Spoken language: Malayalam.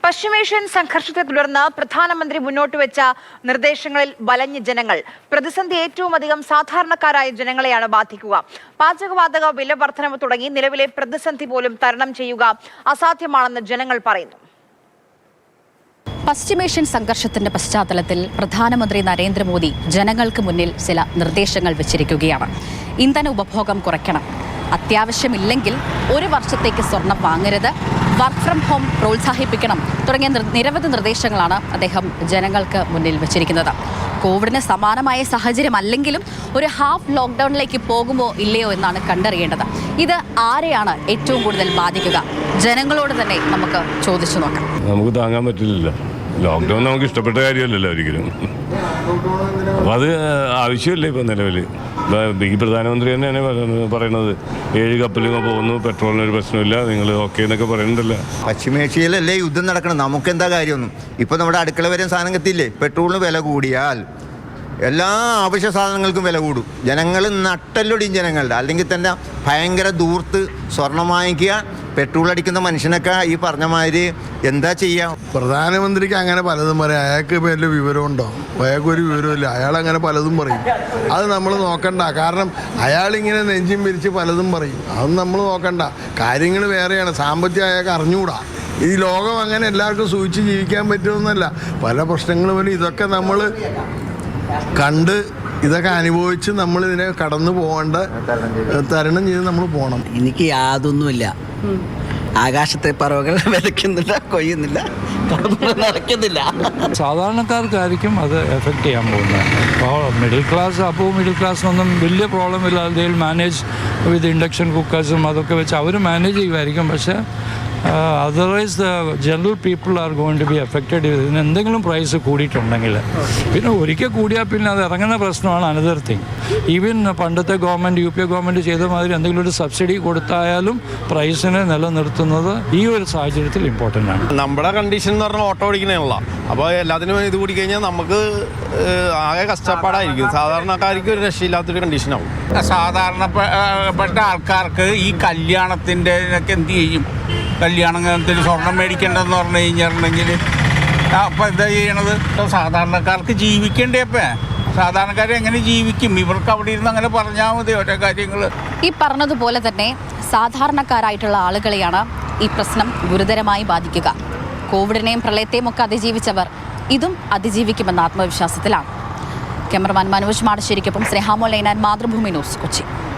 പശ്ചിമേഷ്യൻ സംഘർഷത്തെ തുടർന്ന് പ്രധാനമന്ത്രി മുന്നോട്ടുവെച്ച നിർദ്ദേശങ്ങളിൽ വലഞ്ഞ ജനങ്ങൾ. പ്രതിസന്ധി ഏറ്റവും അധികം സാധാരണക്കാരായ ജനങ്ങളെയാണ് ബാധിക്കുക. പാചകവാതക വില വർധനവ് തുടങ്ങി നിലവിലെ പ്രതിസന്ധി പോലും തരണം ചെയ്യുക അസാധ്യമാണെന്ന് ജനങ്ങൾ പറയുന്നു. പശ്ചിമേഷ്യൻ സംഘർഷത്തിന്റെ പശ്ചാത്തലത്തിൽ പ്രധാനമന്ത്രി നരേന്ദ്രമോദി ജനങ്ങൾക്ക് മുന്നിൽ ചില നിർദ്ദേശങ്ങൾ വെച്ചിരിക്കുകയാണ്. ഇന്ധന ഉപഭോഗം കുറയ്ക്കണം, അത്യാവശ്യമില്ലെങ്കിൽ ഒരു വർഷത്തേക്ക് സ്വർണം വാങ്ങരുത്, വർക്ക് ഫ്രം ഹോം പ്രോത്സാഹിപ്പിക്കണം തുടങ്ങിയ നിരവധി നിർദ്ദേശങ്ങളാണ് അദ്ദേഹം ജനങ്ങൾക്ക് മുന്നിൽ വെച്ചിരിക്കുന്നത്. കോവിഡിന് സമാനമായ സാഹചര്യമല്ലെങ്കിലും ഒരു ഹാഫ് ലോക്ക്ഡൌണിലേക്ക് പോകുമോ ഇല്ലയോ എന്നാണ് കണ്ടറിയേണ്ടത്. ഇത് ആരെയാണ് ഏറ്റവും കൂടുതൽ ബാധിക്കുക? ജനങ്ങളോട് തന്നെ നമുക്ക് ചോദിച്ചു നോക്കാം. നമുക്ക് താങ്ങാൻ പറ്റില്ല. ലോക്ക്ഡൗൺ നമുക്ക് ഇഷ്ടപ്പെട്ട കാര്യമല്ലല്ലോ ഒരിക്കലും. അപ്പം അത് ആവശ്യമില്ല. ഇപ്പം നിലവിൽ ഈ പ്രധാനമന്ത്രി തന്നെയാണ് പറയണത്, 7 കപ്പലുകൾ പോകുന്നു, പെട്രോളിനൊരു പ്രശ്നമില്ല, നിങ്ങൾ ഓക്കെ എന്നൊക്കെ പറയുന്നുണ്ടല്ലോ. പശ്ചിമേഷ്യയിലല്ലേ യുദ്ധം നടക്കണം, നമുക്കെന്താ കാര്യമൊന്നും. ഇപ്പം നമ്മുടെ അടുക്കള വരെ സാധനം കത്തില്ലേ. പെട്രോളിന് വില കൂടിയാൽ എല്ലാ ആവശ്യ സാധനങ്ങൾക്കും വില കൂടും. ജനങ്ങൾ നട്ടല്ലൊടിയും ജനങ്ങളുടെ. അല്ലെങ്കിൽ തന്നെ ഭയങ്കര ദൂർത്ത് സ്വർണം വാങ്ങിക്കുക, പെട്രോൾ അടിക്കുന്ന മനുഷ്യനൊക്കെ ഈ പറഞ്ഞ മാതിരി എന്താ ചെയ്യുക? പ്രധാനമന്ത്രിക്ക് അങ്ങനെ പലതും പറയും. അയാൾക്ക് വലിയ വിവരമുണ്ടോ? അയാൾക്കൊരു വിവരമില്ല. അയാളങ്ങനെ പലതും പറയും. അത് നമ്മൾ നോക്കണ്ട. കാരണം അയാളിങ്ങനെ നെഞ്ചും പിരിച്ച് പലതും പറയും. അതൊന്നും നമ്മൾ നോക്കണ്ട. കാര്യങ്ങൾ വേറെയാണ്. സാമ്പത്തികം അയാൾക്ക് അറിഞ്ഞുകൂടാ. ഈ ലോകം അങ്ങനെ എല്ലാവർക്കും സൂക്ഷിച്ച് ജീവിക്കാൻ പറ്റുമെന്നല്ല. പല പ്രശ്നങ്ങളും വരും. ഇതൊക്കെ നമ്മൾ കണ്ട് ഇതൊക്കെ അനുഭവിച്ച് നമ്മൾ ഇതിനെ കടന്നു പോകേണ്ട, തരണം ചെയ്ത് നമ്മൾ പോകണം. എനിക്ക് യാതൊന്നുമില്ല. ആകാശത്തെ പറവകൾ വിതയ്ക്കുന്നില്ല, കൊയ്യുന്നില്ല, നടക്കുന്നില്ല. സാധാരണക്കാർക്കായിരിക്കും അത് എഫക്റ്റ് ചെയ്യാൻ പോകുന്നത്. അപ്പോൾ മിഡിൽ ക്ലാസ്, അപ്പോൾ മിഡിൽ ക്ലാസ്സിനൊന്നും വലിയ പ്രോബ്ലം ഇല്ലാതെ they will manage with induction കുക്കേഴ്സും അതൊക്കെ വെച്ച് അവർ മാനേജ് ചെയ്യുമായിരിക്കും. പക്ഷേ otherwise the general people are going to be affected. ഇതിന് എന്തെങ്കിലും പ്രൈസ് കൂടിയിട്ടുണ്ടെങ്കിൽ, പിന്നെ ഒരിക്കൽ കൂടിയാൽ പിന്നെ അത് ഇറങ്ങുന്ന പ്രശ്നമാണ് അനദർ തിങ്. ഈവൻ പണ്ടത്തെ ഗവൺമെൻറ്, UPA ഗവൺമെൻറ് ചെയ്ത മാതിരി എന്തെങ്കിലും ഒരു സബ്സിഡി കൊടുത്തായാലും പ്രൈസിനെ നിലനിർത്തുന്നത് ഈ ഒരു സാഹചര്യത്തിൽ ഇമ്പോർട്ടൻ്റ് ആണ്. നമ്മുടെ കണ്ടീഷൻ എന്ന് പറഞ്ഞാൽ ഓട്ടോ ഓടിക്കണേയുള്ള. അപ്പോൾ എല്ലാത്തിനും ഇത് കൂടി കഴിഞ്ഞാൽ നമുക്ക് ആകെ കഷ്ടപ്പാടായിരിക്കും. സാധാരണക്കാർക്ക് ഒരു രക്ഷയില്ലാത്തൊരു കണ്ടീഷനാവും. സാധാരണപ്പെട്ട ആൾക്കാർക്ക് ഈ കല്യാണത്തിൻ്റെ എന്ത് ചെയ്യും? കല്യാണത്തിന് സ്വർണം മേടിക്കേണ്ടതെന്ന് പറഞ്ഞു കഴിഞ്ഞിട്ടുണ്ടെങ്കിൽ അപ്പം എന്താ ചെയ്യണത്? സാധാരണക്കാർക്ക് ജീവിക്കേണ്ടേ? അപ്പം സാധാരണക്കാർ എങ്ങനെ ജീവിക്കും? ഇവർക്ക് അവിടെ ഇരുന്ന് അങ്ങനെ പറഞ്ഞാൽ മതി ഓരോ കാര്യങ്ങൾ. ഈ പറഞ്ഞതുപോലെ തന്നെ സാധാരണക്കാരായിട്ടുള്ള ആളുകളെയാണ് ഈ പ്രശ്നം ഗുരുതരമായി ബാധിക്കുക. കോവിഡിനെയും പ്രളയത്തെയും ഒക്കെ അതിജീവിച്ചവർ ഇതും അതിജീവിക്കുമെന്ന ആത്മവിശ്വാസത്തിലാണ്. ക്യാമറമാൻ മനോജ് മാടശ്ശേരിക്കൊപ്പം സ്നേഹാമോൾ ലൈനാൻ, മാതൃഭൂമി ന്യൂസ്, കൊച്ചി.